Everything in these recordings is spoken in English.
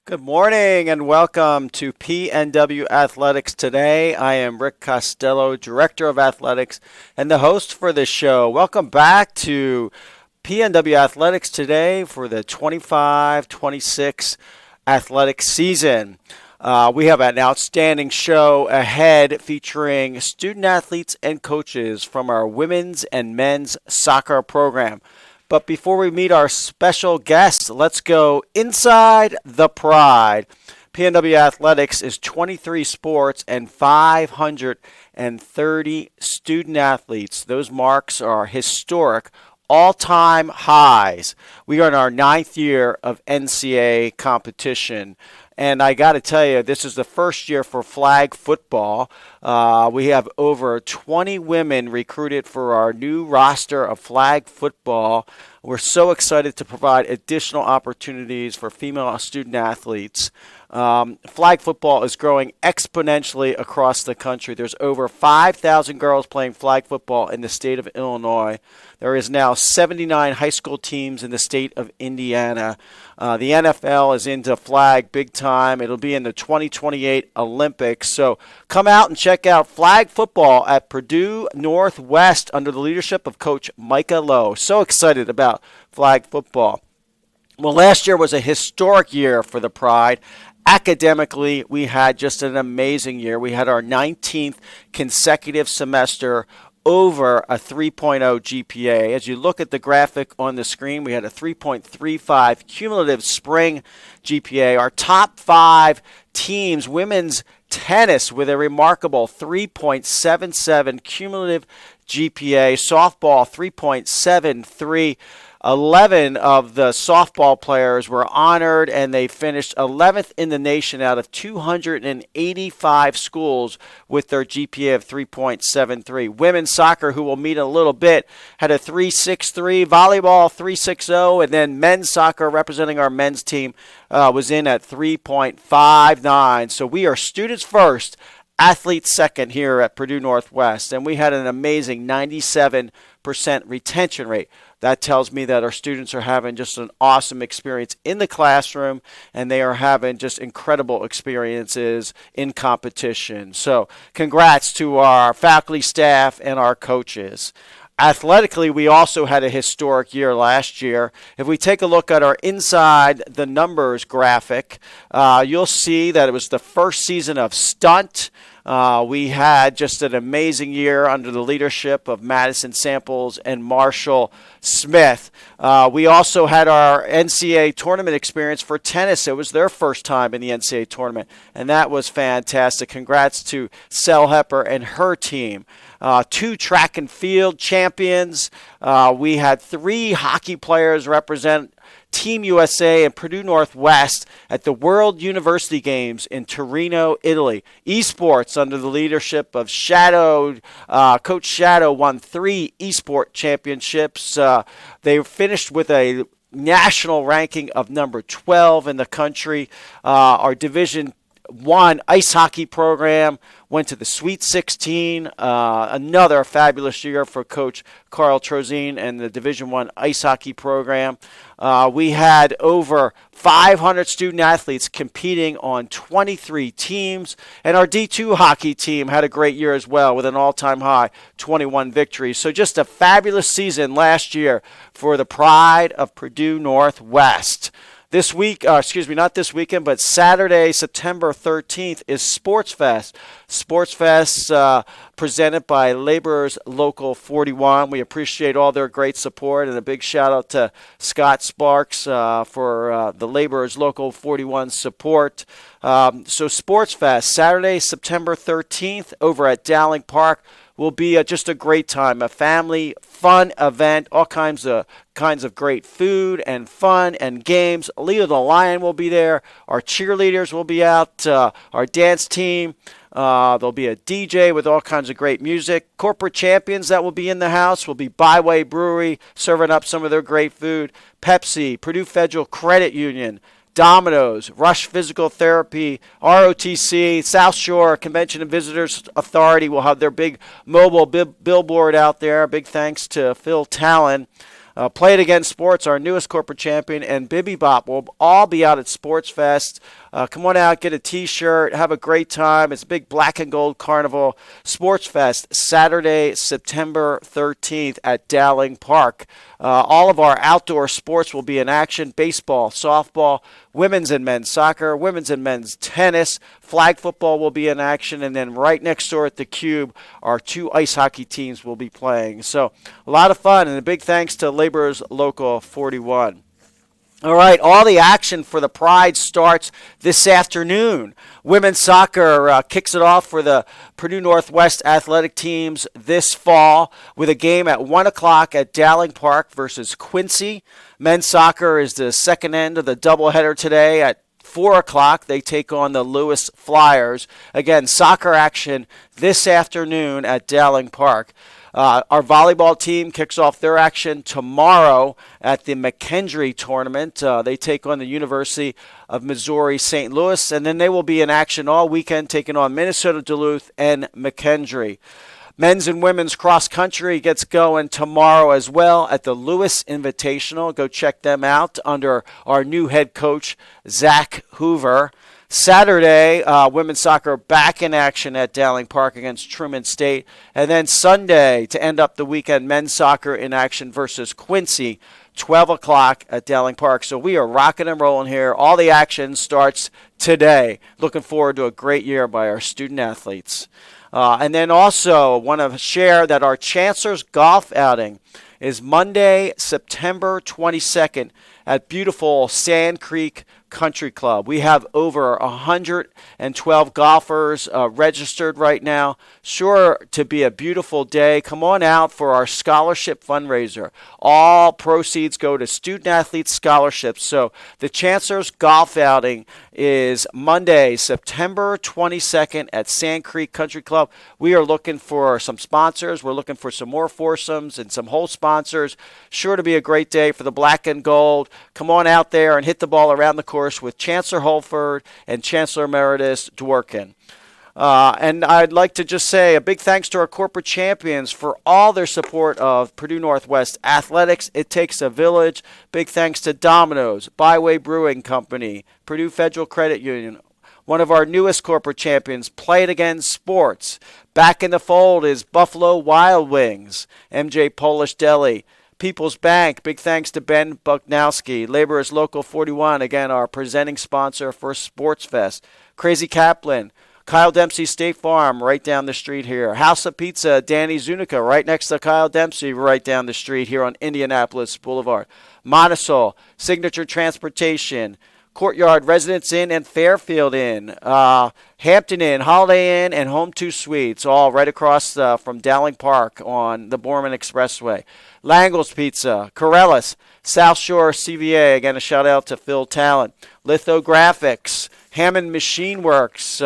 Good morning and welcome to PNW Athletics Today. I am Rick Costello, Director of Athletics and the host for this show. Welcome back to PNW Athletics Today for the 25-26 athletic season. We have an outstanding show ahead featuring student athletes and coaches from our women's and men's soccer program. But before we meet our special guests, let's go inside the Pride. PNW Athletics is 23 sports and 530 student athletes. Those marks are historic, all-time highs. We are in our 9th year of NCAA competition. And I got to tell you, this is the first year for flag football. We have over 20 women recruited for our new roster of flag football. We're so excited to provide additional opportunities for female student athletes. Flag football is growing exponentially across the country. There's over 5,000 girls playing flag football in the state of Illinois. There is now 79 high school teams in the state of Indiana. The NFL is into flag big time. It'll be in the 2028 Olympics. So come out and check out flag football at Purdue Northwest under the leadership of Coach Micah Lowe. So excited about flag football. Well, last year was a historic year for the Pride. Academically, we had just an amazing year. We had our 19th consecutive semester over a 3.0 GPA. As you look at the graphic on the screen, we had a 3.35 cumulative spring GPA. Our top 5 teams, women's tennis with a remarkable 3.77 cumulative GPA, softball 3.73. 11 of the softball players were honored, and they finished 11th in the nation out of 285 schools with their GPA of 3.73. Women's soccer, who we'll meet in a little bit, had a 3.63, volleyball 3.60, and then men's soccer, representing our men's team, was in at 3.59. So we are students first, athletes second here at Purdue Northwest, and we had an amazing 97% retention rate. That tells me that our students are having just an awesome experience in the classroom, and they are having just incredible experiences in competition. So congrats to our faculty, staff, and our coaches. Athletically, we also had a historic year last year. If we take a look at our inside the numbers graphic, you'll see that it was the first season of Stunt. We had just an amazing year under the leadership of Madison Samples and Marshall Smith. We also had our NCAA tournament experience for tennis. It was their first time in the NCAA tournament, and that was fantastic. Congrats to Sel Hepper and her team. 2 track and field champions. We had 3 hockey players represent Team USA and Purdue Northwest at the World University Games in Torino, Italy. Esports, under the leadership of Coach Shadow, won 3 esport championships. They finished with a national ranking of number 12 in the country. Our Division I ice hockey program went to the Sweet 16. Another fabulous year for Coach Carl Trozine and the Division I ice hockey program. We had over 500 student athletes competing on 23 teams, and our D2 hockey team had a great year as well with an all-time high 21 victories. So just a fabulous season last year for the Pride of Purdue Northwest. This week, not this weekend, but Saturday, September 13th is Sports Fest. Sports Fest presented by Laborers Local 41. We appreciate all their great support, and a big shout out to Scott Sparks for the Laborers Local 41 support. So Sports Fest, Saturday, September 13th over at Dowling Park. Will be just a great time, a family fun event, all kinds of great food and fun and games. Leo the Lion will be there. Our cheerleaders will be out. Our dance team. There'll be a DJ with all kinds of great music. Corporate champions that will be in the house will be Byway Brewery, serving up some of their great food. Pepsi, Purdue Federal Credit Union, Domino's, Rush Physical Therapy, ROTC, South Shore Convention and Visitors Authority will have their big mobile billboard out there. Big thanks to Phil Talon. Play It Again Sports, our newest corporate champion, and Bibby Bop will all be out at Sports Fest. Come on out, get a T-shirt, have a great time. It's a big black and gold carnival. Sports Fest, Saturday, September 13th at Dowling Park. All of our outdoor sports will be in action: baseball, softball, women's and men's soccer, women's and men's tennis, flag football will be in action, and then right next door at the Cube, our 2 ice hockey teams will be playing. So a lot of fun, and a big thanks to Laborers Local 41. All right, all the action for the Pride starts this afternoon. Women's soccer kicks it off for the Purdue Northwest athletic teams this fall with a game at 1 o'clock at Dowling Park versus Quincy. Men's soccer is the second end of the doubleheader today at 4 o'clock. They take on the Lewis Flyers. Again, soccer action this afternoon at Dowling Park. Our volleyball team kicks off their action tomorrow at the McKendree tournament. They take on the University of Missouri St. Louis, and then they will be in action all weekend, taking on Minnesota Duluth and McKendree. Men's and women's cross country gets going tomorrow as well at the Lewis Invitational. Go check them out under our new head coach, Zach Hoover. Saturday, women's soccer back in action at Dowling Park against Truman State. And then Sunday, to end up the weekend, men's soccer in action versus Quincy, 12 o'clock at Dowling Park. So we are rocking and rolling here. All the action starts today. Looking forward to a great year by our student athletes. And then also want to share that our Chancellor's Golf outing is Monday, September 22nd at beautiful Sand Creek Country Club. We have over 112 golfers registered right now. Sure to be a beautiful day. Come on out for our scholarship fundraiser. All proceeds go to student athletes scholarships. So the Chancellor's Golf outing is Monday, September 22nd at Sand Creek Country Club. We are looking for some sponsors. We're looking for some more foursomes and some whole sponsors. Sure to be a great day for the black and gold. Come on out there and hit the ball around the course with Chancellor Holford and Chancellor Emeritus Dworkin. And I'd like to just say a big thanks to our corporate champions for all their support of Purdue Northwest athletics. It takes a village. Big thanks to Domino's, Byway Brewing Company, Purdue Federal Credit Union. One of our newest corporate champions, Play It Again Sports. Back in the fold is Buffalo Wild Wings, MJ Polish Deli, People's Bank. Big thanks to Ben Bugnowski. Laborers Local 41, again, our presenting sponsor for Sports Fest. Crazy Kaplan, Kyle Dempsey State Farm, right down the street here. House of Pizza, Danny Zunica, right next to Kyle Dempsey, right down the street here on Indianapolis Boulevard. Montisol, Signature Transportation, Courtyard Residence Inn and Fairfield Inn, Hampton Inn, Holiday Inn, and Home 2 Suites, all right across from Dowling Park on the Borman Expressway. Langle's Pizza, Corellis, South Shore CVA, again a shout out to Phil Talent. Lithographics, Hammond Machine Works,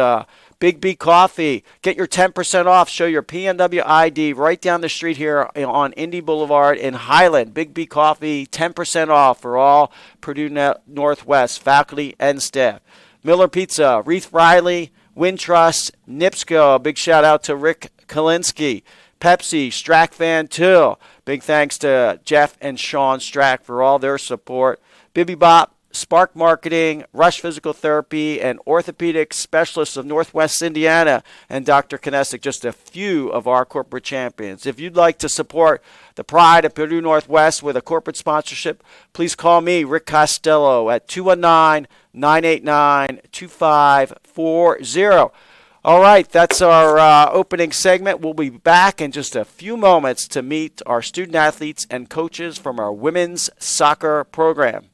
Big B Coffee. Get your 10% off. Show your PNW ID right down the street here on Indy Boulevard in Highland. Big B Coffee, 10% off for all Purdue Northwest faculty and staff. Miller Pizza, Reith Riley, Wintrust, NIPSCO. Big shout out to Rick Kalinsky. Pepsi, Strack Van Til. Big thanks to Jeff and Sean Strack for all their support. Bibby Bop, Spark Marketing, Rush Physical Therapy, and Orthopedic Specialists of Northwest Indiana, and Dr. Kinesic, just a few of our corporate champions. If you'd like to support the pride of Purdue Northwest with a corporate sponsorship, please call me, Rick Costello, at 219-989-2540. All right, that's our opening segment. We'll be back in just a few moments to meet our student athletes and coaches from our women's soccer program.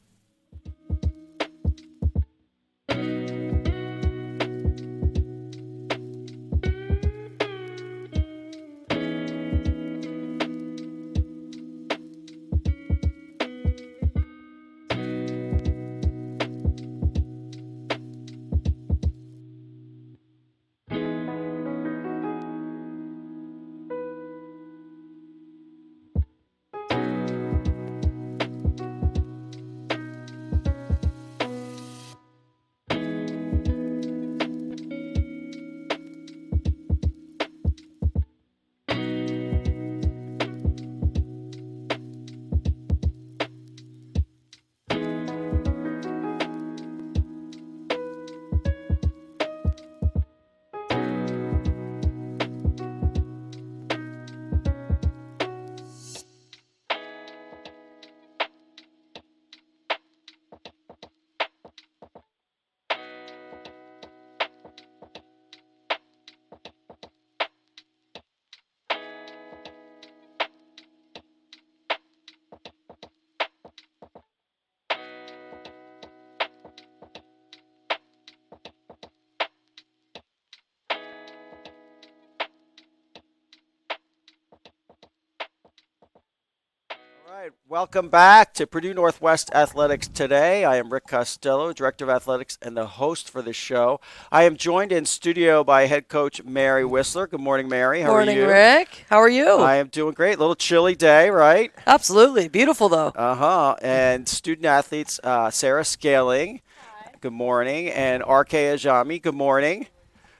Welcome back to Purdue Northwest Athletics Today. I am Rick Costello, Director of Athletics and the host for the show. I am joined in studio by head coach Mary Whistler. Good morning, Mary. How are you? Morning, Rick. How are you? I am doing great. A little chilly day, right? Absolutely. Beautiful, though. And student athletes Sarah Scaling. Hi. Good morning. And RK Ajami. Good morning.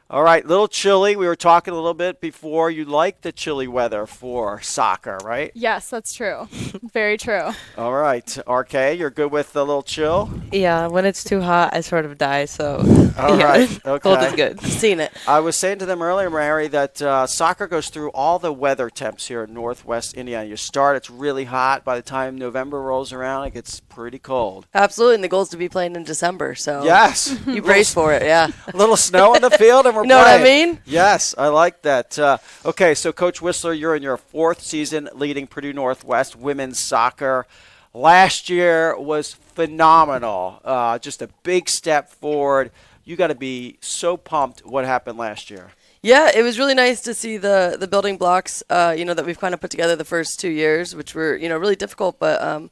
All right, a little chilly. We were talking a little bit before. You like the chilly weather for soccer, right? Yes, that's true. Very true. All right, RK, you're good with the little chill? Yeah, when it's too hot, I sort of die, so All yeah. right, okay. Cold is good. I've seen it. I was saying to them earlier, Mary, that soccer goes through all the weather temps here in Northwest Indiana. You start, it's really hot. By the time November rolls around, it gets pretty cold. Absolutely, and the goal is to be playing in December, so Yes. you brace for it, yeah. A little snow on the field, and we're You know playing. what I mean? Yes, I like that. Okay, so Coach Whistler, you're in your fourth season leading Purdue Northwest women's soccer. Last year was phenomenal. Just a big step forward. You got to be so pumped what happened last year. Yeah, it was really nice to see the building blocks, that we've kind of put together the first 2 years, which were, really difficult, but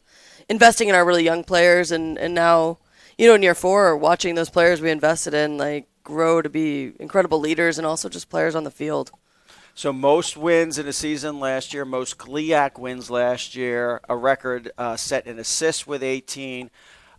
investing in our really young players and now, in year 4, watching those players we invested in, grow to be incredible leaders and also just players on the field. So most wins in a season last year, most GLIAC wins last year, a record set in assists with 18.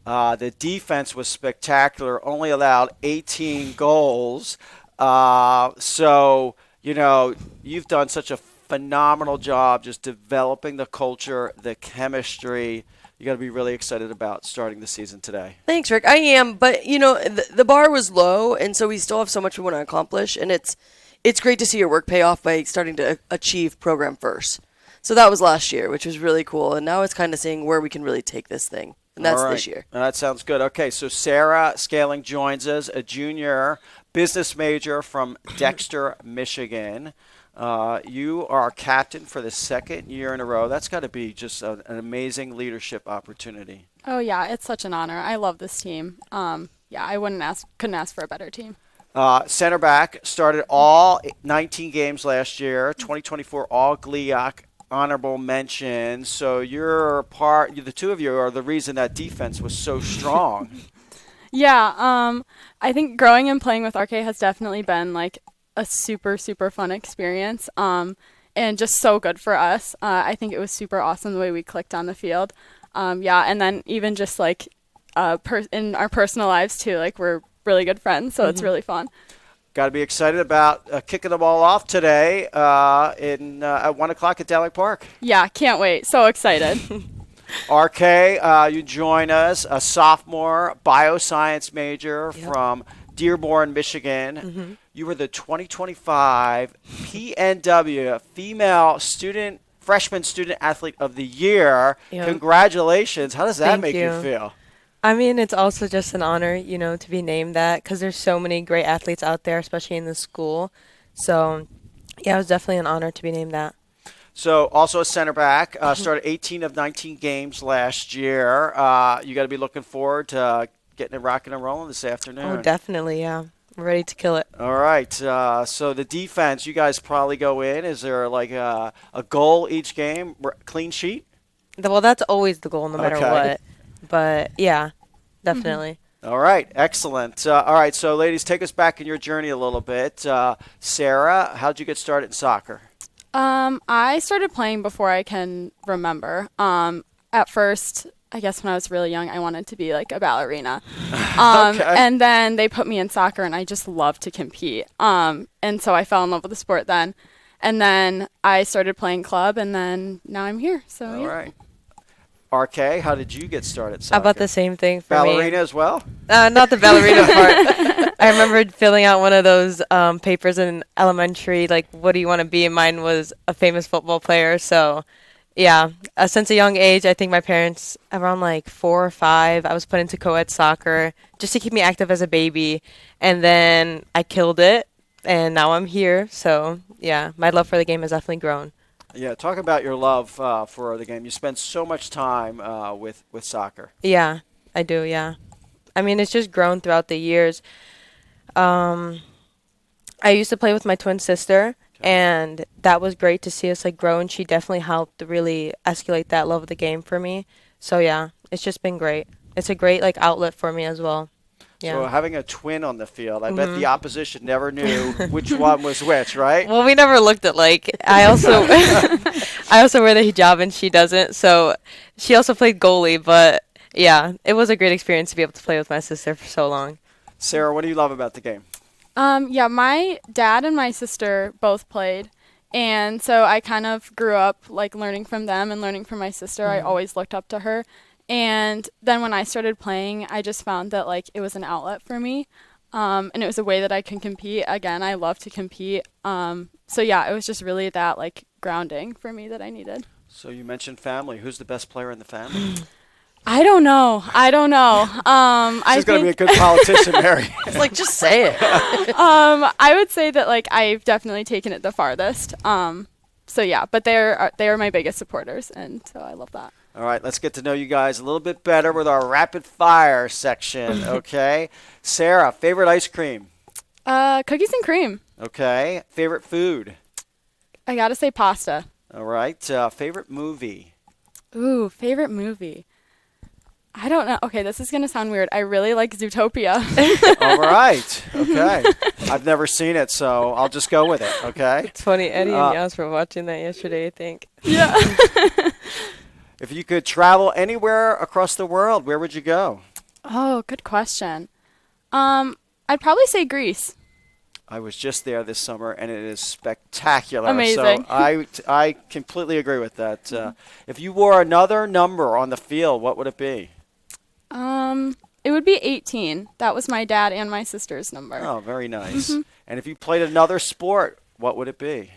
The defense was spectacular, only allowed 18 goals. So, you've done such a phenomenal job just developing the culture, the chemistry. You got to be really excited about starting the season today. Thanks, Rick. I am, but the bar was low, and so we still have so much we want to accomplish, and it's great to see your work pay off by starting to achieve program first. So that was last year, which was really cool, and now it's kind of seeing where we can really take this thing, and that's this year. That sounds good. Okay, so Sarah Scaling joins us, a junior business major from Dexter, Michigan. You are captain for the second year in a row. That's got to be just an amazing leadership opportunity. Oh yeah, it's such an honor. I love this team. I couldn't ask for a better team. Center back, started all 19 games last year, 2024 all GLIAC honorable mention. So the two of you are the reason that defense was so strong. Yeah, I think growing and playing with RK has definitely been a super, super fun experience and just so good for us. I think it was super awesome the way we clicked on the field. And then even just in our personal lives too, we're really good friends, so it's really fun. Got to be excited about kicking the ball off today at 1 o'clock at Dowling Park. Yeah, can't wait. So excited. RK, you join us, a sophomore bioscience major from Dearborn, Michigan. Mm-hmm. You were the 2025 PNW Female Freshman Student Athlete of the Year. Yep. Congratulations. How does that make you feel? I mean, it's also just an honor, to be named that because there's so many great athletes out there, especially in the school. So, yeah, it was definitely an honor to be named that. So, also a center back, started 18 of 19 games last year. You got to be looking forward to getting it rocking and rolling this afternoon. Oh, definitely, yeah. I'm ready to kill it. All right. So the defense, you guys probably go in. Is there a goal each game, clean sheet? Well, that's always the goal no matter what. But, yeah, definitely. All right. Excellent. All right. So, ladies, take us back in your journey a little bit. Sarah, how'd you get started in soccer? I started playing before I can remember. At first, I guess when I was really young, I wanted to be a ballerina. And then they put me in soccer, and I just love to compete. And so I fell in love with the sport then. And then I started playing club, and then now I'm here. So, All right. RK, how did you get started soccer? About the same thing for ballerina me. Ballerina as well? Not the ballerina part. I remember filling out one of those papers in elementary, what do you want to be? And mine was a famous football player. So, yeah, since a young age, I think my parents, around 4 or 5, I was put into co-ed soccer just to keep me active as a baby. And then I killed it, and now I'm here. So, yeah, my love for the game has definitely grown. Yeah, talk about your love for the game. You spend so much time with soccer. Yeah, I do, yeah. I mean, it's just grown throughout the years. I used to play with my twin sister, And that was great to see us like grow, and she definitely helped to really escalate that love of the game for me. So yeah, it's just been great. It's a great like outlet for me as well. Yeah. So having a twin on the field, I bet the opposition never knew which one was which, right? Well, we never looked at like I also I also wear the hijab and she doesn't. So she also played goalie, but yeah, it was a great experience to be able to play with my sister for so long. Sarah, what do you love about the game? Yeah, my dad and my sister both played, and so I kind of grew up like learning from them and learning from my sister. I always looked up to her, and then when I started playing, I just found that like it was an outlet for me, and it was a way that I can compete. Again, I love to compete. So yeah, it was just really that like grounding for me that I needed. So you mentioned family. Who's the best player in the family? I don't know. She's going to be a good politician, Mary. It's like, just say it. I would say that like I've definitely taken it the farthest. So yeah, but they are my biggest supporters, and so I love that. All right, let's get to know you guys a little bit better with our rapid fire section, okay? Sarah, favorite ice cream? Cookies and cream. Okay. Favorite food? I gotta say pasta. All right. Favorite movie? Ooh, favorite movie. I don't know. Okay, this is gonna sound weird. I really like Zootopia. All right. Okay. I've never seen it, so I'll just go with it, okay? It's funny, Eddie and Yas were watching that yesterday, I think. Yeah. If you could travel anywhere across the world, where would you go? Oh, good question. I'd probably say Greece. I was just there this summer, and it is spectacular. Amazing. So I completely agree with that. If you wore another number on the field, what would it be? It would be 18. That was my dad and my sister's number. Oh, very nice. And if you played another sport, what would it be?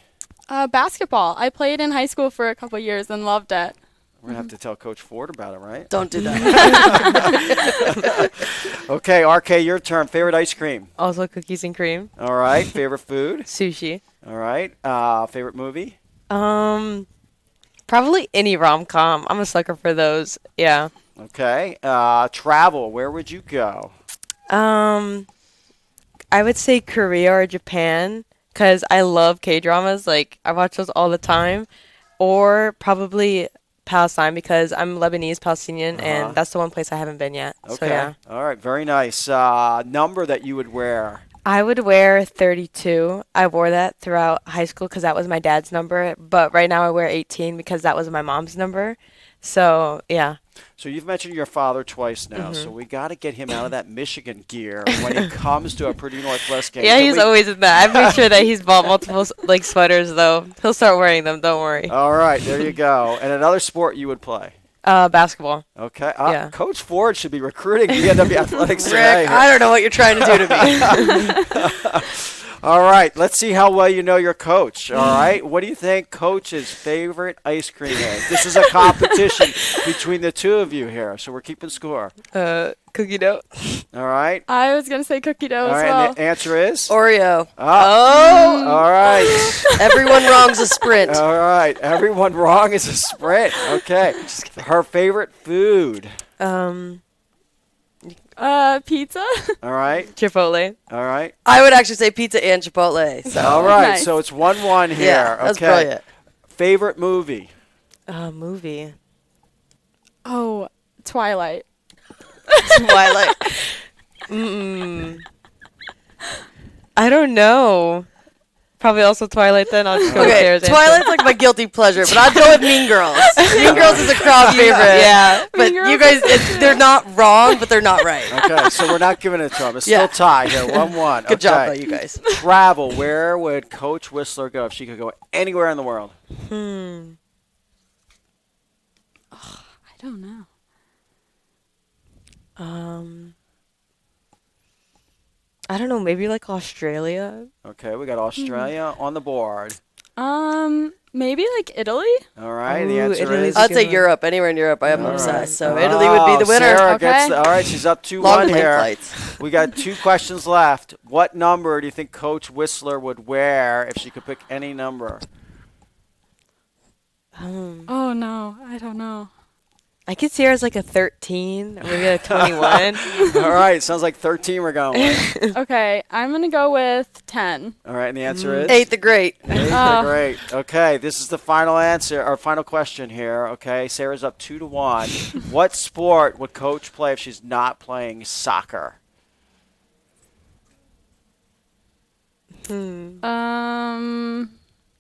Basketball. I played in high school for a couple years and loved it. We're going to have to tell Coach Ford about it, right? Don't do that. Okay, RK, your turn. Favorite ice cream? Also cookies and cream. All right. Favorite food? Sushi. All right. Favorite movie? Probably any rom-com. I'm a sucker for those. Yeah. Okay. Travel. Where would you go? I would say Korea or Japan because I love K-dramas. Like, I watch those all the time. Or probably Palestine because I'm Lebanese Palestinian, and that's the one place I haven't been yet. Okay. So, yeah. All right. Very nice. Number that you would wear? I would wear 32. I wore that throughout high school because that was my dad's number. But right now I wear 18 because that was my mom's number. So, yeah. So you've mentioned your father twice now, so we got to get him out of that Michigan gear when he comes to a Purdue Northwest game. Yeah, he's always in that. I've made sure that he's bought multiple like sweaters, though. He'll start wearing them. Don't worry. All right, there you go. And another sport you would play? Basketball. Okay. Yeah. Coach Ford should be recruiting PNW Athletics Today. Rick, I don't know what you're trying to do to me. All right, let's see how well you know your coach. All right, what do you think Coach's favorite ice cream is? This is a competition between the two of you here, so we're keeping score. Cookie dough. All right. I was gonna say cookie dough All as right, well. and the answer is? Oreo. Oh. All right. Everyone wrong's a sprint. All right. Everyone wrong is a sprint. Okay. Her favorite food. Pizza. All right. Chipotle. All right. I would actually say pizza and Chipotle. So. All right. Nice. So it's 1-1 here. Yeah, that's okay. brilliant. Favorite movie. Movie. Oh, Twilight. Twilight. I don't know. Probably also Twilight then. I'll just go with Okay, Sarah's answer. Twilight's like my guilty pleasure, but I'd go with Mean Girls. Mean Girls is a crowd favorite. Yeah. But Mean you Girls guys, they're not wrong, but they're not right. Okay. So we're not giving it to him. It's still Yeah. tied here. 1-1. Good job, though, Okay. you guys. Travel. Where would Coach Whistler go if she could go anywhere in the world? I don't know. I don't know. Maybe like Australia. Okay. We got Australia on the board. Maybe like Italy. All right. Ooh, The answer Italy's is. a I'd good say one. Europe. Anywhere in Europe, I am All obsessed. right. So Italy would be the winner. Sarah gets Okay. all right, she's up 2-1 Long plane here. flights. We got 2 questions left. What number do you think Coach Whistler would wear if she could pick any number? Oh no, I don't know. I could see her as like a 13 or maybe a 21. All right, sounds like 13 we're going with. Okay, I'm going to go with 10. All right, and the answer is? 8 the great. 8 the great. Okay, this is the final answer, or final question here. Okay, Sarah's up 2-1. What sport would Coach play if she's not playing soccer?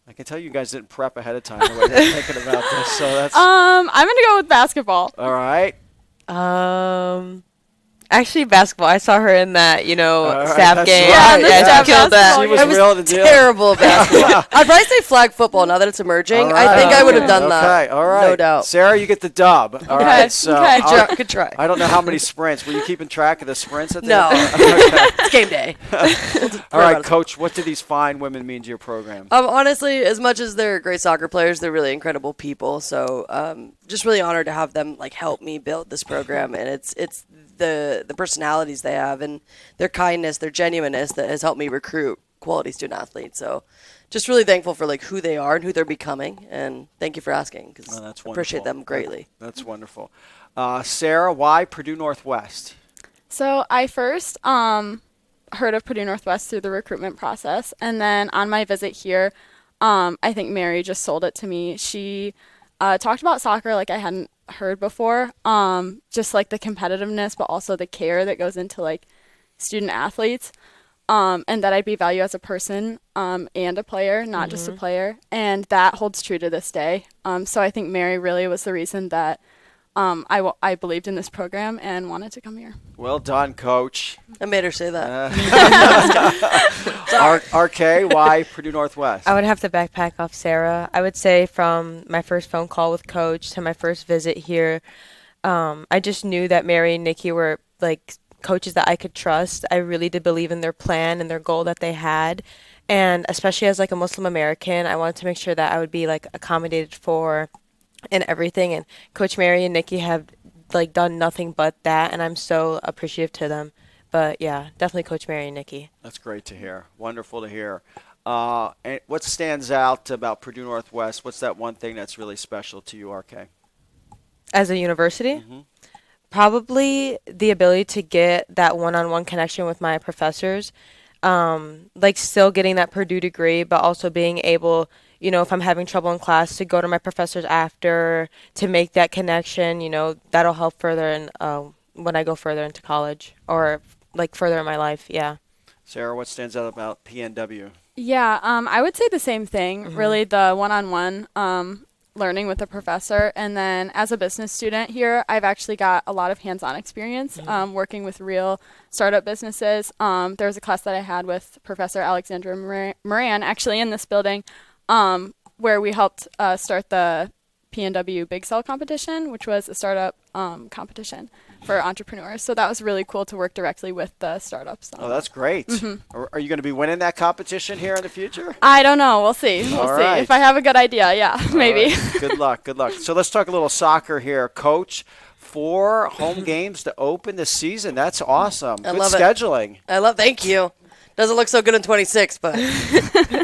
I can tell you guys didn't prep ahead of time the way you're thinking about this, so that's I'm going to go with basketball. all right. Actually, basketball. I saw her in that, right, staff that's game. right. Yeah, Yeah, staff she killed that. She was I was real to deal. terrible at basketball. I'd probably say flag football now that it's emerging. All I think right. I would have done that. Okay, all right. No doubt. Sarah, you get the dub. All Okay, right, so okay. Good try. I don't know how many sprints. Were you keeping track of the sprints at the No. end? Okay. It's game day. All right, Coach, what do these fine women mean to your program? Honestly, as much as they're great soccer players, they're really incredible people. So just really honored to have them help me build this program, and it's the personalities they have and their kindness, their genuineness that has helped me recruit quality student athletes. So just really thankful for who they are and who they're becoming, and thank you for asking because Oh, that's I appreciate wonderful. them greatly. That's wonderful. Sarah, why Purdue Northwest? So I first heard of Purdue Northwest through the recruitment process, and then on my visit here, I think Mary just sold it to me. She talked about soccer like I hadn't heard before, just the competitiveness, but also the care that goes into student athletes, and that I'd be valued as a person and a player, not just a player, and that holds true to this day. So I think Mary really was the reason that I believed in this program and wanted to come here. Well done, Coach. I made her say that. RK, why Purdue Northwest? I would have to backpack off Sarah. I would say from my first phone call with Coach to my first visit here, I just knew that Mary and Nikki were coaches that I could trust. I really did believe in their plan and their goal that they had. And especially as a Muslim American, I wanted to make sure that I would be accommodated for and everything. And Coach Mary and Nikki have done nothing but that, and I'm so appreciative to them. But yeah, definitely Coach Mary and Nikki. That's great to hear. Wonderful to hear. And what stands out about Purdue Northwest? What's that one thing that's really special to you, RK? As a university, probably the ability to get that one-on-one connection with my professors. Still getting that Purdue degree, but also being able, if I'm having trouble in class, to go to my professors after to make that connection. That'll help further when I go further into college or further in my life. Yeah. Sarah, what stands out about PNW? Yeah, I would say the same thing, really, the one-on-one learning with the professor. And then as a business student here, I've actually got a lot of hands-on experience working with real startup businesses. There was a class that I had with Professor Alexandra Moran, actually in this building, where we helped start the PNW Big Sell competition, which was a startup competition for entrepreneurs. So that was really cool to work directly with the startups. Oh, that's great. Are you going to be winning that competition here in the future? I don't know. We'll see. We'll All see. right. If I have a good idea, yeah, maybe. Right. Good luck. Good luck. So let's talk a little soccer here. Coach, 4 home games to open the season. That's awesome. Good love it. scheduling. Thank you. Doesn't look so good in 26, but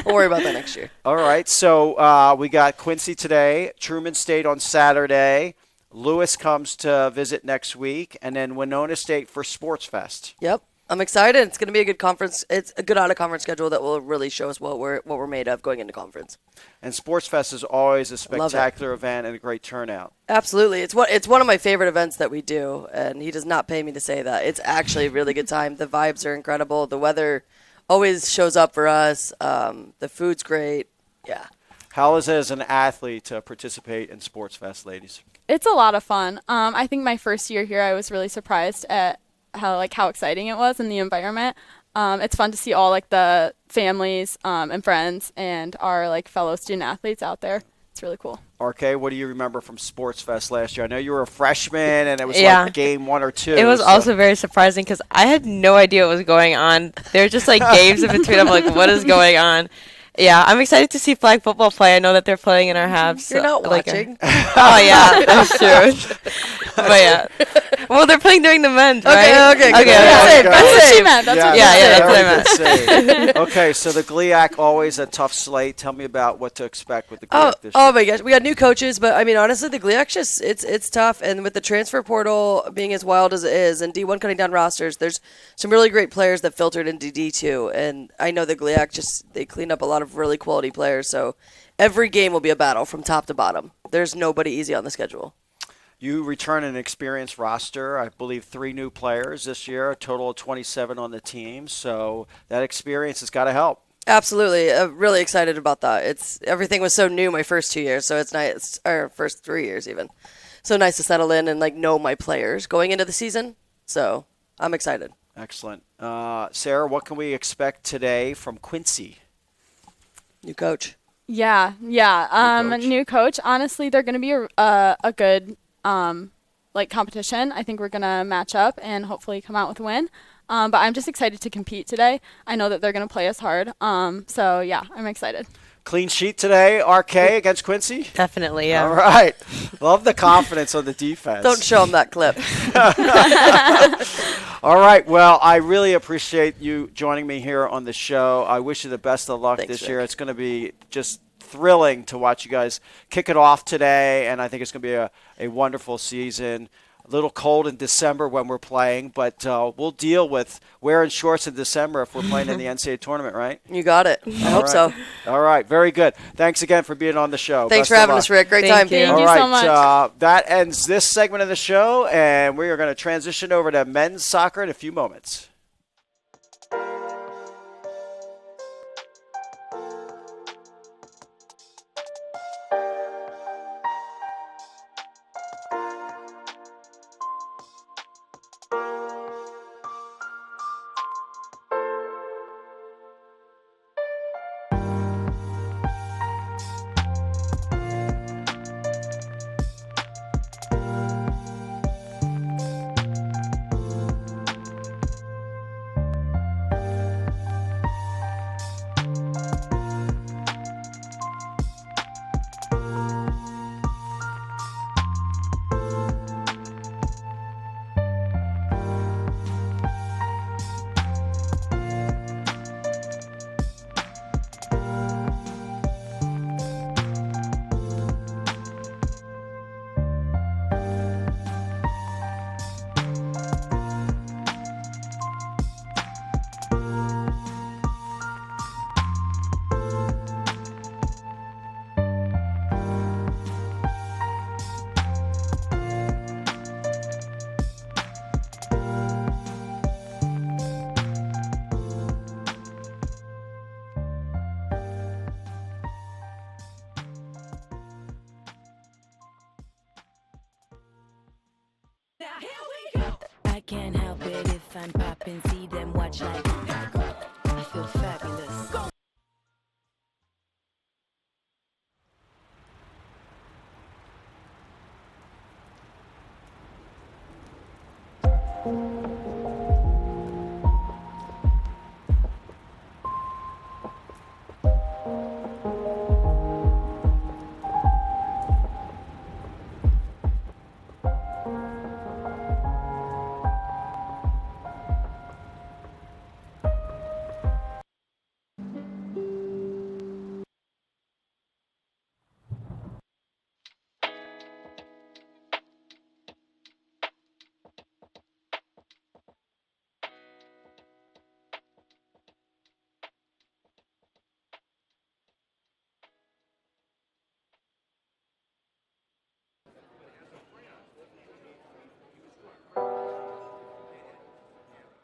we'll worry about that next year. All right. So we got Quincy today, Truman State on Saturday. Lewis comes to visit next week, and then Winona State for Sports Fest. Yep. I'm excited. It's going to be a good conference. It's a good out-of-conference schedule that will really show us what we're made of going into conference. And Sports Fest is always a spectacular event and a great turnout. Absolutely. It's one of my favorite events that we do, and he does not pay me to say that. It's actually a really good time. The vibes are incredible. The weather always shows up for us. The food's great. Yeah. How is it as an athlete to participate in Sports Fest, ladies? It's a lot of fun. I think my first year here, I was really surprised at how exciting it was in the environment. It's fun to see all the families and friends and our fellow student athletes out there. It's really cool. RK, what do you remember from Sports Fest last year? I know you were a freshman, and it was game 1 or 2. It was also very surprising because I had no idea what was going on. There were just games in between. I'm what is going on? Yeah, I'm excited to see flag football play. I know that they're playing in our halves. You're not like, watching. oh yeah, that's true. But yeah, well, they're playing during the men's, right? Okay. Okay. That's That's what she meant. That's Yeah. what she Yeah, meant. that's what I Very meant. good save. Okay, so the GLIAC, always a tough slate. Tell me about what to expect with the GLIAC this year. Oh my gosh, we got new coaches, but I mean, honestly, the GLIAC just it's tough, and with the transfer portal being as wild as it is, and D1 cutting down rosters, there's some really great players that filtered into D2, and I know the GLIAC they cleaned up a lot of really quality players, so every game will be a battle from top to bottom. There's nobody easy on the schedule. You return an experienced roster. I believe 3 new players this year, a total of 27 on the team. So that experience has got to help. Absolutely, really excited about that. Everything was so new my first 2 years, so it's nice. Or first 3 years even. So nice to settle in and know my players going into the season. So I'm excited. Excellent. Sarah, what can we expect today from Quincy? New coach. Yeah. coach. New coach. Honestly, they're going to be a good competition. I think we're going to match up and hopefully come out with a win. But I'm just excited to compete today. I know that they're going to play us hard. So yeah, I'm excited. Clean sheet today, RK against Quincy? Definitely, yeah. All right. Love the confidence on the defense. Don't show them that clip. All right. Well, I really appreciate you joining me here on the show. I wish you the best of luck Thanks, this year. Rick. It's going to be just thrilling to watch you guys kick it off today, and I think it's going to be a wonderful season. A little cold in December when we're playing, but we'll deal with wearing shorts in December if we're playing in the NCAA tournament, right? You got it. I hope so. All right. Very good. Thanks again for being on the show. Thanks Best for of having luck. us, Rick. Great Thank time. you. Thank All you right, so much. that ends this segment of the show, and we are going to transition over to men's soccer in a few moments. I can't help it if I'm popping, see them watch like I feel fabulous.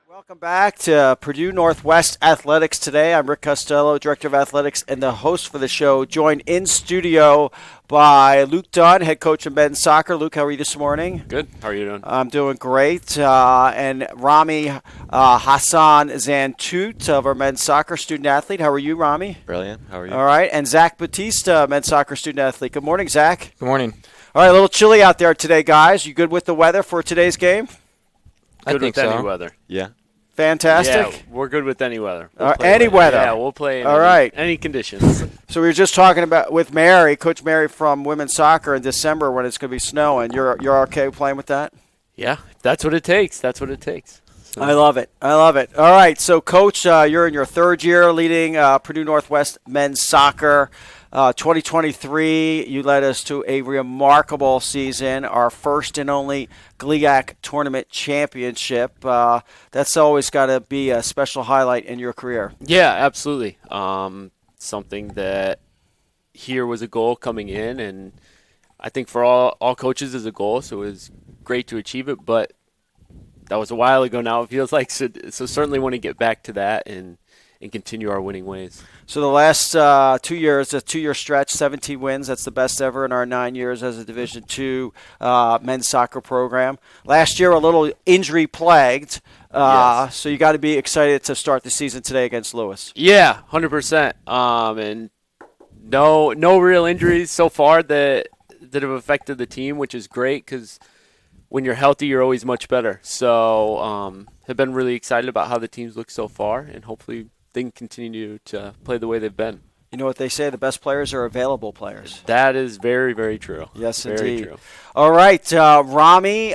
Welcome back to Purdue Northwest Athletics Today. I'm Rick Costello, Director of Athletics and the host for the show, joined in studio by Luke Dunn, head coach of men's soccer. Luke, how are you this morning? Good. How are you doing? I'm doing great. And Rami Hassan Zantut of our men's soccer student athlete. How are you, Rami? Brilliant. How are you? All right. And Zach Batista, men's soccer student athlete. Good morning, Zach. Good morning. All right, a little chilly out there today, guys. You good with the weather for today's game? Good I think with so. any weather. Yeah. Fantastic. Yeah, we're good with any weather. Any weather. Yeah, we'll play in All right. any conditions. So we were just talking about with Mary, Coach Mary from women's soccer in December when it's going to be snowing. You're okay playing with that? Yeah, that's what it takes. That's what it takes. So. I love it. All right. So, Coach, you're in your third year leading Purdue Northwest men's soccer. 2023, you led us to a remarkable season, our first and only GLIAC tournament championship. That's always got to be a special highlight in your career. Yeah, absolutely. Something that here was a goal coming in, and I think for all coaches is a goal, so it was great to achieve it, but that was a while ago now, it feels like, so certainly want to get back to that and continue our winning ways. So the last 2 years, a 2-year stretch, 17 wins. That's the best ever in our 9 years as a Division II men's soccer program. Last year, a little injury plagued. Yes. So you got to be excited to start the season today against Lewis. Yeah, 100%. And no real injuries so far that have affected the team, which is great because when you're healthy, you're always much better. So have been really excited about how the teams look so far, and hopefully they can continue to play the way they've been. You know what they say, the best players are available players. That is very, very true. Yes, very indeed. True. All right, Rami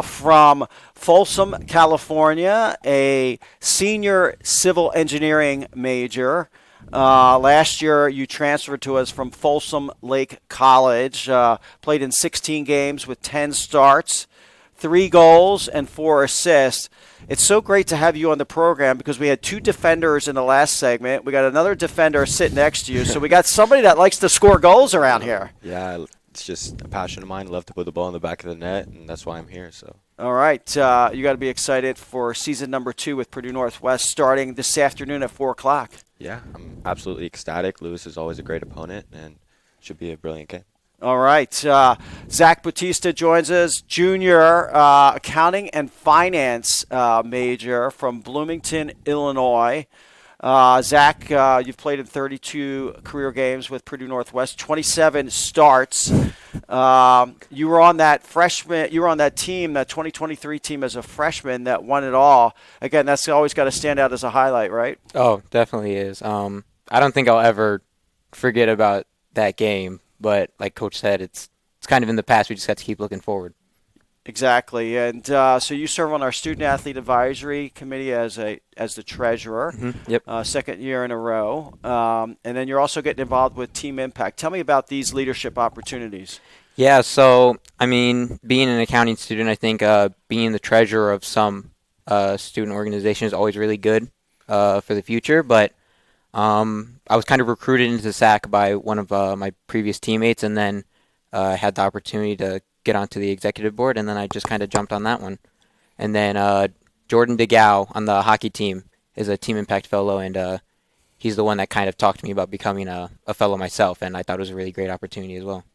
from Folsom, California, a senior civil engineering major. Last year, you transferred to us from Folsom Lake College, played in 16 games with 10 starts, 3 goals, and 4 assists. It's so great to have you on the program because we had 2 defenders in the last segment. We got another defender sitting next to you, so we got somebody that likes to score goals around here. Yeah, it's just a passion of mine. Love to put the ball in the back of the net, and that's why I'm here. So. All right, you got to be excited for season number 2 with Purdue Northwest starting this afternoon at 4 o'clock. Yeah, I'm absolutely ecstatic. Lewis is always a great opponent, and should be a brilliant game. All right. Zach Bautista joins us, junior accounting and finance major from Bloomington, Illinois. Zach, you've played in 32 career games with Purdue Northwest, 27 starts. You were on that team, that 2023 team as a freshman that won it all. Again, that's always got to stand out as a highlight, right? Oh, definitely is. I don't think I'll ever forget about that game. But like Coach said, it's kind of in the past. We just have to keep looking forward. Exactly. And so you serve on our Student Athlete Advisory Committee as the treasurer. Mm-hmm. Yep. Second year in a row. And then you're also getting involved with Team Impact. Tell me about these leadership opportunities. Yeah, so, I mean, being an accounting student, I think being the treasurer of some student organization is always really good for the future. But I was kind of recruited into SAC by one of my previous teammates, and then I had the opportunity to get onto the executive board, and then I just kind of jumped on that one. And then Jordan DeGao on the hockey team is a Team Impact fellow, and he's the one that kind of talked to me about becoming a fellow myself, and I thought it was a really great opportunity as well.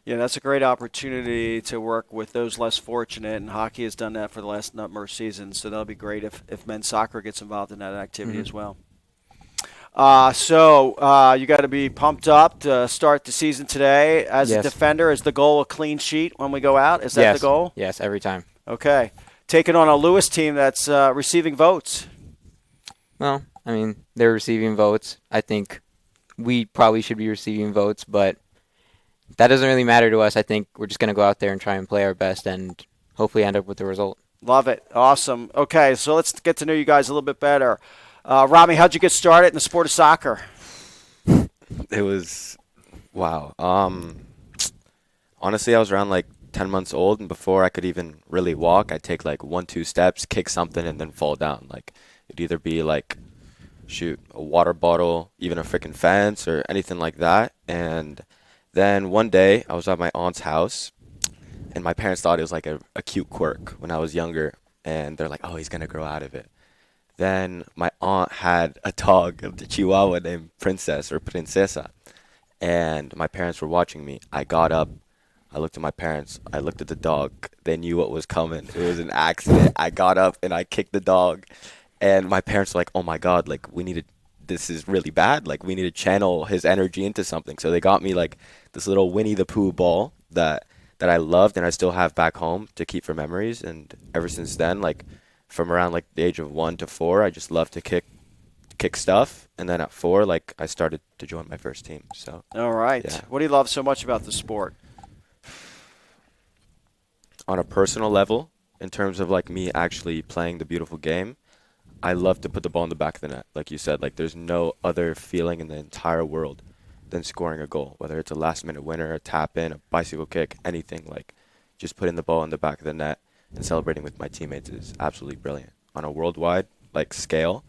Yeah, that's a great opportunity to work with those less fortunate, and hockey has done that for the last number of seasons, so that'll be great if men's soccer gets involved in that activity as well. So you got to be pumped up to start the season today. As a defender, is the goal a clean sheet when we go out? Is that the goal? Yes, every time. Okay. Taking on a Lewis team that's receiving votes. Well, I mean, they're receiving votes. I think we probably should be receiving votes, but that doesn't really matter to us. I think we're just going to go out there and try and play our best and hopefully end up with the result. Love it. Awesome. Okay, so let's get to know you guys a little bit better. Rami, how'd you get started in the sport of soccer? It was, wow. Honestly, I was around like 10 months old, and before I could even really walk, I'd take like 1-2 steps, kick something, and then fall down. Like, it'd either be like, a water bottle, even a freaking fence, or anything like that. And then one day, I was at my aunt's house, and my parents thought it was like a cute quirk when I was younger, and they're like, oh, he's going to grow out of it. Then my aunt had a dog, a Chihuahua named Princess or Princesa, and my parents were watching me. I got up, I looked at my parents, I looked at the dog. They knew what was coming. It was an accident. I got up and I kicked the dog, and my parents were like, oh my God, like this is really bad. Like we need to channel his energy into something. So they got me like this little Winnie the Pooh ball that I loved and I still have back home to keep for memories. And ever since then, like, from around like the age of 1 to 4, I just loved to kick stuff, and then at 4, like I started to join my first team. So All right. Yeah. What do you love so much about the sport? on a personal level, in terms of like me actually playing the beautiful game, I love to put the ball in the back of the net. Like you said, like there's no other feeling in the entire world than scoring a goal, whether it's a last minute winner, a tap in, a bicycle kick, anything. Like just putting the ball in the back of the net and celebrating with my teammates is absolutely brilliant. On a worldwide like scale,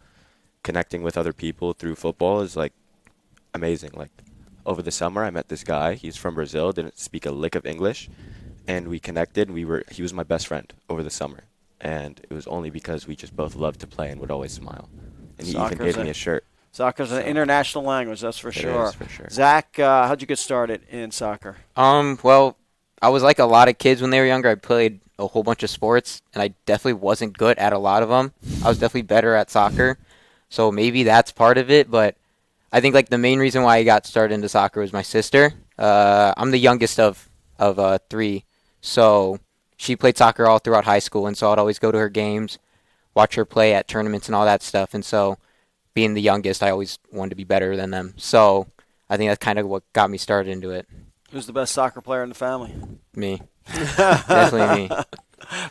connecting with other people through football is like amazing. Like over the summer, I met this guy. He's from Brazil, didn't speak a lick of English, and we connected. He was my best friend over the summer, and it was only because we just both loved to play and would always smile. And he even Soccer's gave me a shirt. Soccer's an international language, that's for sure. is, for sure. Zach, how'd you get started in soccer? Well, I was like a lot of kids when they were younger. I played a whole bunch of sports, and I definitely wasn't good at a lot of them. I was definitely better at soccer, so maybe that's part of it. But I think like the main reason why I got started into soccer was my sister. I'm the youngest of 3, so she played soccer all throughout high school, and so I'd always go to her games, watch her play at tournaments and all that stuff. And so being the youngest, I always wanted to be better than them. So I think that's kind of what got me started into it. Who's the best soccer player in the family? Me. Definitely me.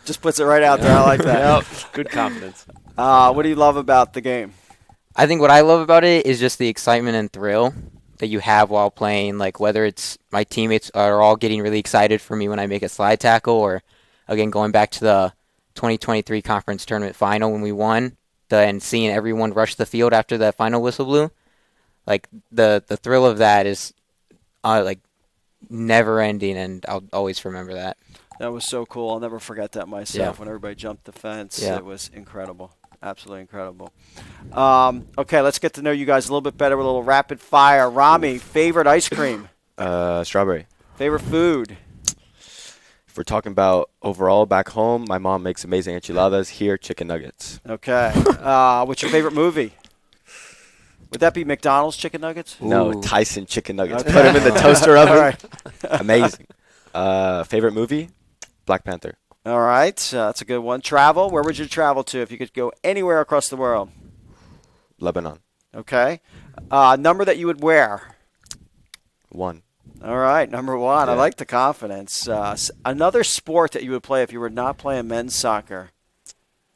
Just puts it right out there. I like that. Yep. Good confidence. What do you love about the game? I think what I love about it is just the excitement and thrill that you have while playing. Like whether it's my teammates are all getting really excited for me when I make a slide tackle, or again going back to the 2023 conference tournament final when we won, and seeing everyone rush the field after that final whistle blew. Like the thrill of that is like never ending, and I'll always remember that. That was so cool. I'll never forget that myself when everybody jumped the fence. Yeah. It was incredible. Absolutely incredible. Okay, let's get to know you guys a little bit better with a little rapid fire. Rami, favorite ice cream? Strawberry. Favorite food? If we're talking about overall back home, my mom makes amazing enchiladas. Here, chicken nuggets. Okay. What's your favorite movie? Would that be McDonald's chicken nuggets? No, Ooh. Tyson chicken nuggets. Okay. Put them in the toaster oven. All right. Amazing. Favorite movie? Black Panther. All right. That's a good one. Travel. Where would you travel to if you could go anywhere across the world? Lebanon. Okay. Number that you would wear? 1. All right. Number 1. I Yeah. like the confidence. Another sport that you would play if you were not playing men's soccer?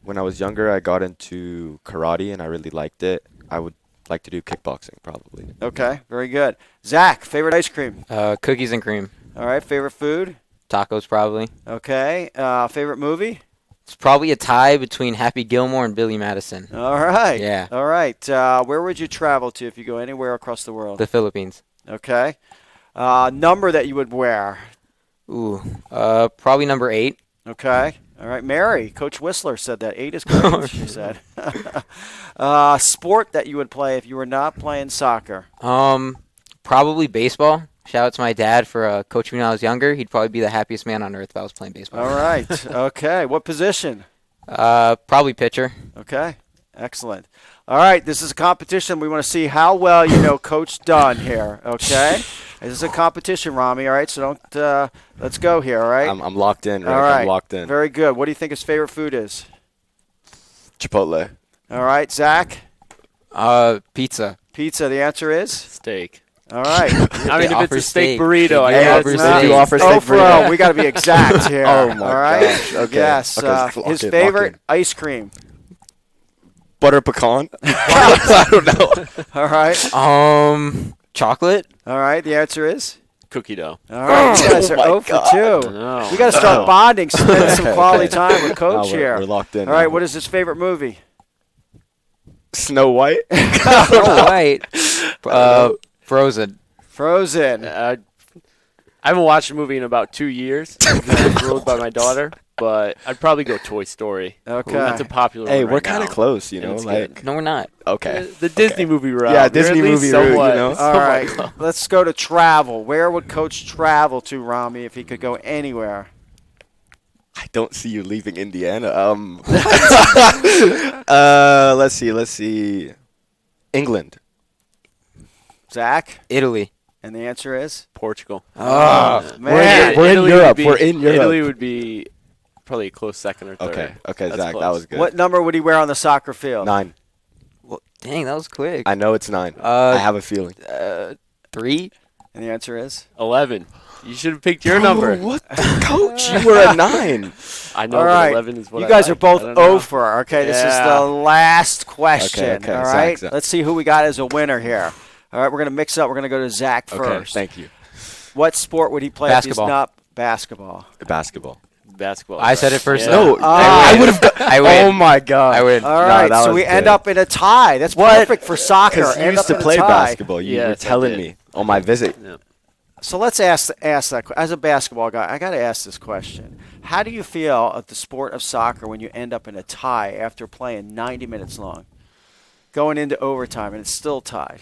When I was younger, I got into karate, and I really liked it. I would like to do kickboxing, probably. Okay. Very good. Zach, favorite ice cream? Cookies and cream. All right. Favorite food? Tacos probably. Okay. Favorite movie? It's probably a tie between Happy Gilmore and Billy Madison. All right. Yeah. All right. Where would you travel to if you go anywhere across the world? The Philippines. Okay. Number that you would wear? Ooh. Probably number 8. Okay. All right. Mary, Coach Whistler said that 8 is great, she said. Sport that you would play if you were not playing soccer? Probably baseball. Shout out to my dad for coaching me when I was younger. He'd probably be the happiest man on earth if I was playing baseball. All right. Okay. What position? Probably pitcher. Okay. Excellent. All right. This is a competition. We want to see how well you know Coach Dunn here. Okay. This is a competition, Rami. All right. So don't. Let's go here. All right. I'm locked in, Rick. All right. I'm locked in. Very good. What do you think his favorite food is? Chipotle. All right. Zach. Pizza. Pizza. The answer is. Steak. All right. I mean, if offer it's a steak steak. burrito, I They guess. offer Nah, steak. You offer oh steak for burrito. we got to be exact here. Oh, my All right. gosh. Okay. Yes. Okay, lock His in, lock favorite in. ice cream. Butter pecan? I don't know. All right. Chocolate. All right. The answer is. Cookie dough. All right. You guys are my 0 for God. 2. No. We got to start bonding, spend some Okay, quality okay. time with Coach No, we're- here. we're locked in All right. now. What is his favorite movie? Snow White? Oh, right. Frozen. Frozen. I haven't watched a movie in about 2 years. I was ruled by my daughter, but I'd probably go Toy Story. Okay. That's a popular Hey, one we're right kind of now. close, you know? It's Like, good. No, we're not. okay. The Disney movie route. Yeah, Or Disney at least movie route, you somewhat. know? All Somewhat right. close. Let's go to travel. Where would Coach travel to, Rami, if he could go anywhere? I don't see you leaving Indiana. Let's see. England. Zach? Italy. And the answer is? Portugal. Oh, man. We're in Italy Europe. would be- We're in Europe. Italy would be Probably a close second or third. Okay, That's Zach, close. that was good. What number would he wear on the soccer field? 9. Well, dang, that was quick. I know it's 9. I have a feeling. 3. And the answer is? 11. You should have picked your number. What the coach? You were a 9. I know, All but right. 11 is what You I guys like. are both I don't know. over. Okay, this is Yeah. the last question. Okay, all Zach, right, Zach. let's see who we got as a winner here. All right, we're going to mix up. We're going to go to Zach Okay, first. thank you. What sport would he play Basketball. if he's not basketball? Basketball. Basketball. I said it first. Yeah. No, I would have. I Oh win. my god. I win. All No, right, that so was we end good. up in a tie. That's What? perfect for soccer. Because you End used up to in a play tie. basketball. You were Yes, I telling did. me on my visit. Yeah. So let's ask that. As a basketball guy, I got to ask this question: how do you feel of the sport of soccer when you end up in a tie after playing 90 minutes long, going into overtime, and it's still tied?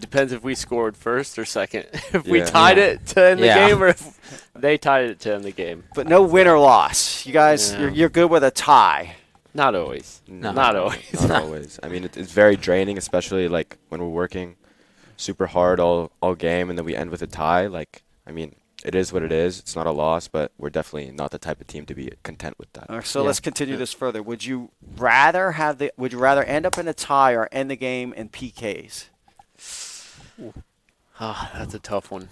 Depends if we scored first or second. If we Yeah. tied it to end the Yeah. game, or if they tied it to end the game. But no win or loss. You guys, Yeah. you're good with a tie. Not always. No. Not always. Not always. I mean, it's very draining, especially like when we're working super hard all game, and then we end with a tie. Like, I mean, it is what it is. It's not a loss, but we're definitely not the type of team to be content with that. All right, so Yeah. let's continue this further. Would you rather end up in a tie or end the game in PKs? That's a tough one.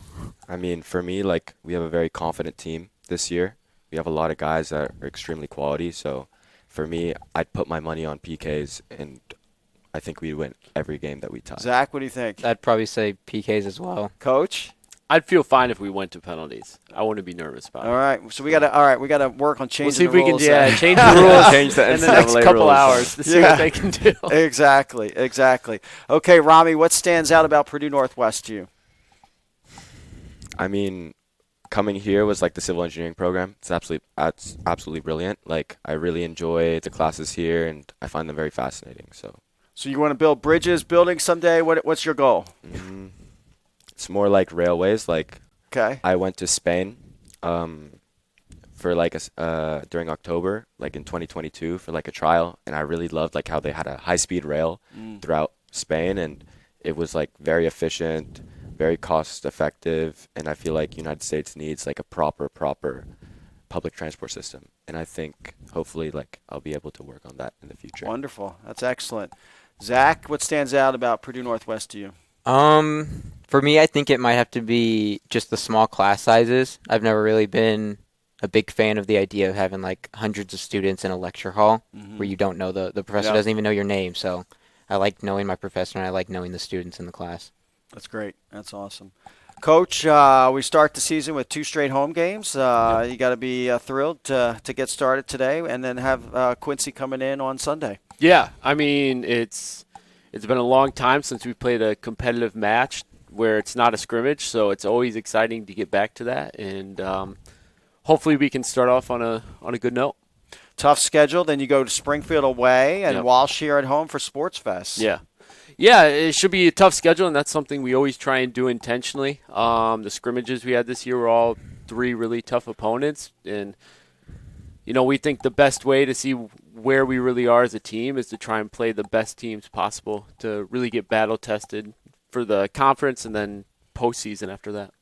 I mean, for me, like, we have a very confident team this year. We have a lot of guys that are extremely quality. So, for me, I'd put my money on PKs, and I think we'd win every game that we tie. Zach, what do you think? I'd probably say PKs as well. Coach? I'd feel fine if we went to penalties. I wouldn't be nervous about it. All right, so we got to work on changing We'll see if the we can rules. change the rules Change the in the next NCAA couple rules. hours to see Yeah. what they can do. Exactly. Okay, Rami, what stands out about Purdue Northwest to you? I mean, coming here was like the civil engineering program. It's absolutely brilliant. Like, I really enjoy the classes here, and I find them very fascinating. So, So you want to build bridges, buildings someday? What's your goal? it's more like railways. Like, Okay. I went to Spain for like during October, like in 2022, for like a trial, and I really loved like how they had a high-speed rail throughout Spain, and it was like very efficient, very cost-effective, and I feel like United States needs like a proper public transport system, and I think hopefully like I'll be able to work on that in the future. Wonderful. That's excellent. Zach, what stands out about Purdue Northwest to you? For me, I think it might have to be just the small class sizes. I've never really been a big fan of the idea of having like hundreds of students in a lecture hall where you don't know the professor Yeah. doesn't even know your name. So I like knowing my professor, and I like knowing the students in the class. That's great. That's awesome. Coach, we start the season with 2 straight home games. You got to be thrilled to get started today and then have Quincy coming in on Sunday. Yeah, I mean, it's been a long time since we played a competitive match where it's not a scrimmage, so it's always exciting to get back to that, and hopefully we can start off on a good note. Tough schedule. Then you go to Springfield away and Yep. Walsh here at home for Sports Fest. Yeah, it should be a tough schedule, and that's something we always try and do intentionally. The scrimmages we had this year were all 3 really tough opponents, and we think the best way to see where we really are as a team is to try and play the best teams possible to really get battle tested for the conference and then postseason after that.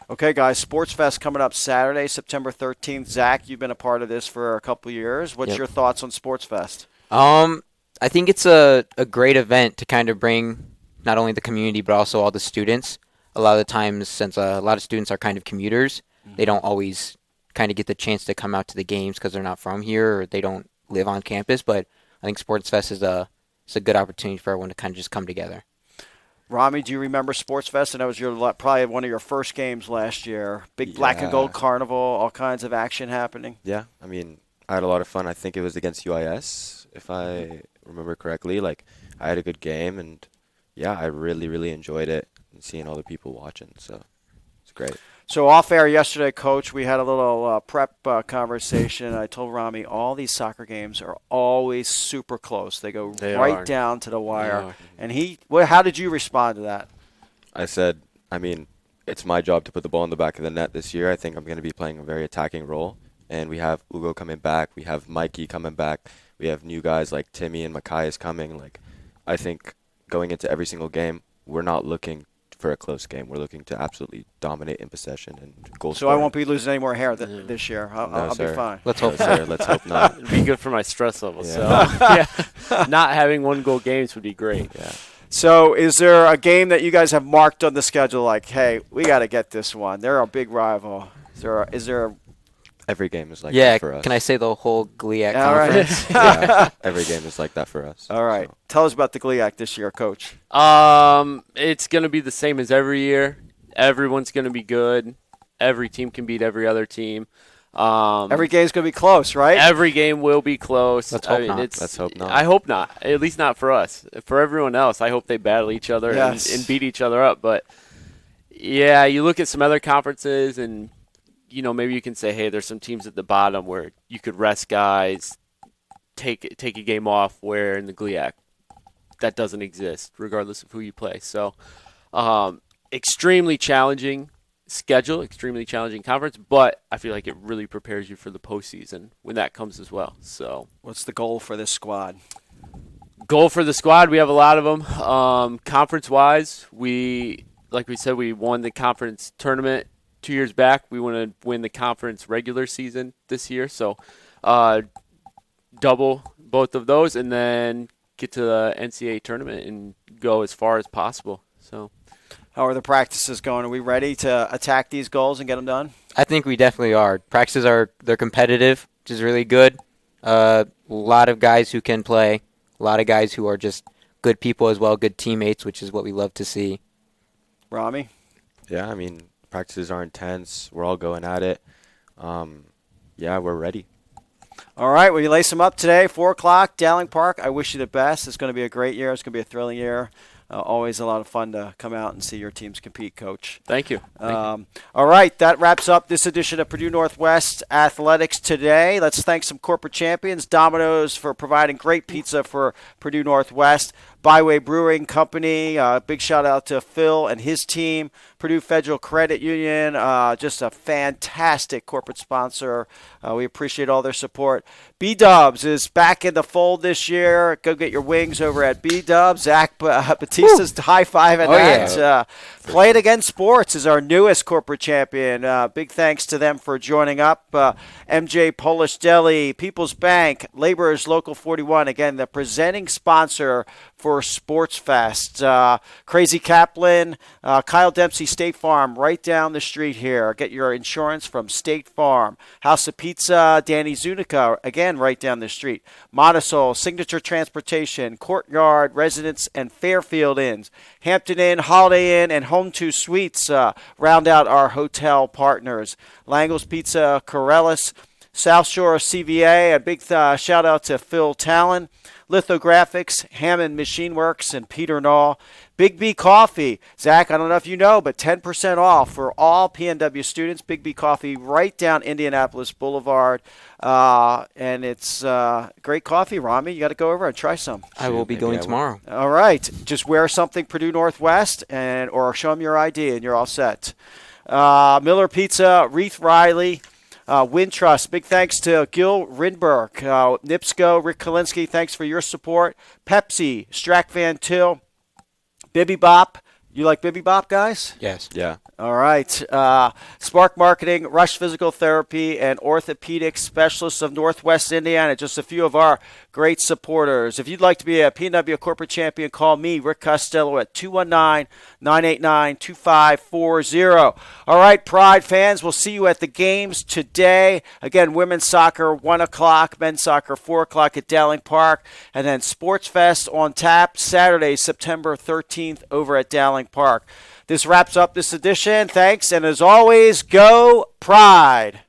Okay, guys, Sports Fest coming up Saturday, September 13th. Zach, you've been a part of this for a couple of years. What's Yep. your thoughts on Sports Fest? I think it's a great event to kind of bring not only the community but also all the students. A lot of the times, since a lot of students are kind of commuters, they don't always kind of get the chance to come out to the games because they're not from here or they don't live on campus. But I think Sports Fest is a good opportunity for everyone to kind of just come together. Rami, do you remember Sports Fest? And that was probably one of your first games last year. Big black and gold carnival, all kinds of action happening. Yeah, I mean, I had a lot of fun. I think it was against UIS, if I remember correctly. Like, I had a good game, and yeah, I really, really enjoyed it and seeing all the people watching. So it's great. So off air yesterday, Coach, we had a little prep conversation. I told Rami all these soccer games are always super close. They go right down to the wire. And how did you respond to that? I said, I mean, it's my job to put the ball in the back of the net this year. I think I'm going to be playing a very attacking role. And we have Ugo coming back. We have Mikey coming back. We have new guys like Timmy and Makai is coming. Like, I think going into every single game, we're not looking for a close game. We're looking to absolutely dominate in possession and goal So I scoring. won't be losing any more hair this year. No, I'll be sir. fine. Let's hope No, sir. Let's hope not. It'd be good for my stress level. Yeah. So, yeah, not having 1-goal games would be great. Yeah. So is there a game that you guys have marked on the schedule like, hey, we got to get this one? They're a big rival. Is there Every game is like yeah, that for us. can I say the whole GLIAC All right. conference? Yeah, every game is like that for us. All right. So, Tell us about the GLIAC this year, Coach. It's going to be the same as every year. Everyone's going to be good. Every team can beat every other team. Every game's going to be close, right? Every game will be close. Let's hope not. Let's hope not. I hope not. At least not for us. For everyone else, I hope they battle each other Yes. and beat each other up. But, yeah, you look at some other conferences and, maybe you can say, hey, there's some teams at the bottom where you could rest guys, take a game off, where in the GLIAC that doesn't exist, regardless of who you play. So, extremely challenging schedule, extremely challenging conference, but I feel like it really prepares you for the postseason when that comes as well. So, What's the goal for this squad? goal for the squad, we have a lot of them. Conference-wise, like we said, we won the conference tournament 2 years back. We want to win the conference regular season this year. So, double both of those, and then get to the NCAA tournament and go as far as possible. So, How are the practices going? Are we ready to attack these goals and get them done? I think we definitely are. Practices they're competitive, which is really good. A lot of guys who can play, a lot of guys who are just good people as well, good teammates, which is what we love to see. Rami? Yeah, I mean, practices are intense. We're all going at it. Yeah, we're ready. All right, well, you lace them up today, 4 o'clock, Dowling Park. I wish you the best. It's going to be a great year. It's going to be a thrilling year. Always a lot of fun to come out and see your teams compete, Coach. thank you. All right, that wraps up this edition of Purdue Northwest Athletics Today. Let's thank some corporate champions, Domino's for providing great pizza for Purdue Northwest, Byway Brewing Company, big shout out to Phil and his team, Purdue Federal Credit Union, just a fantastic corporate sponsor. We appreciate all their support. B-Dubs is back in the fold this year. Go get your wings over at B-Dubs. Zach Batista's high-fiving that. Yeah. Play It Again Sports is our newest corporate champion. Big thanks to them for joining up. MJ Polish Deli, People's Bank, Laborers Local 41, again, the presenting sponsor for Sports Fest. Crazy Kaplan, Kyle Dempsey State Farm, right down the street here. Get your insurance from State Farm. House of Pizza, Danny Zunica, again, right down the street. Montisol, Signature Transportation, Courtyard Residence, and Fairfield Inns. Hampton Inn, Holiday Inn, and Home 2 Suites round out our hotel partners. Langle's Pizza, Corellis, South Shore CVA, a big shout out to Phil Talon. Lithographics, Hammond Machine Works, and Peter Nall. Big B Coffee. Zach, I don't know if you know, but 10% off for all PNW students. Big B Coffee right down Indianapolis Boulevard. And it's great coffee, Rami. You got to go over and try some. I will be maybe going I will. tomorrow. All right. Just wear something Purdue Northwest or show them your ID and you're all set. Miller Pizza, Reith Riley. Wintrust, big thanks to Gil Rindberg, NIPSCO, Rick Kalinsky, thanks for your support. Pepsi, Strack Van Til, Bibby Bop. You like Bibby Bop, guys? Yes. Yeah. All right. Spark Marketing, Rush Physical Therapy, and Orthopedic Specialists of Northwest Indiana. Just a few of our great supporters. If you'd like to be a PNW corporate champion, call me, Rick Costello, at 219-989-2540. All right, Pride fans, we'll see you at the games today. Again, women's soccer, 1 o'clock, men's soccer, 4 o'clock at Dowling Park, and then Sports Fest on tap Saturday, September 13th, over at Dowling Park. This wraps up this edition. Thanks, and as always, go Pride.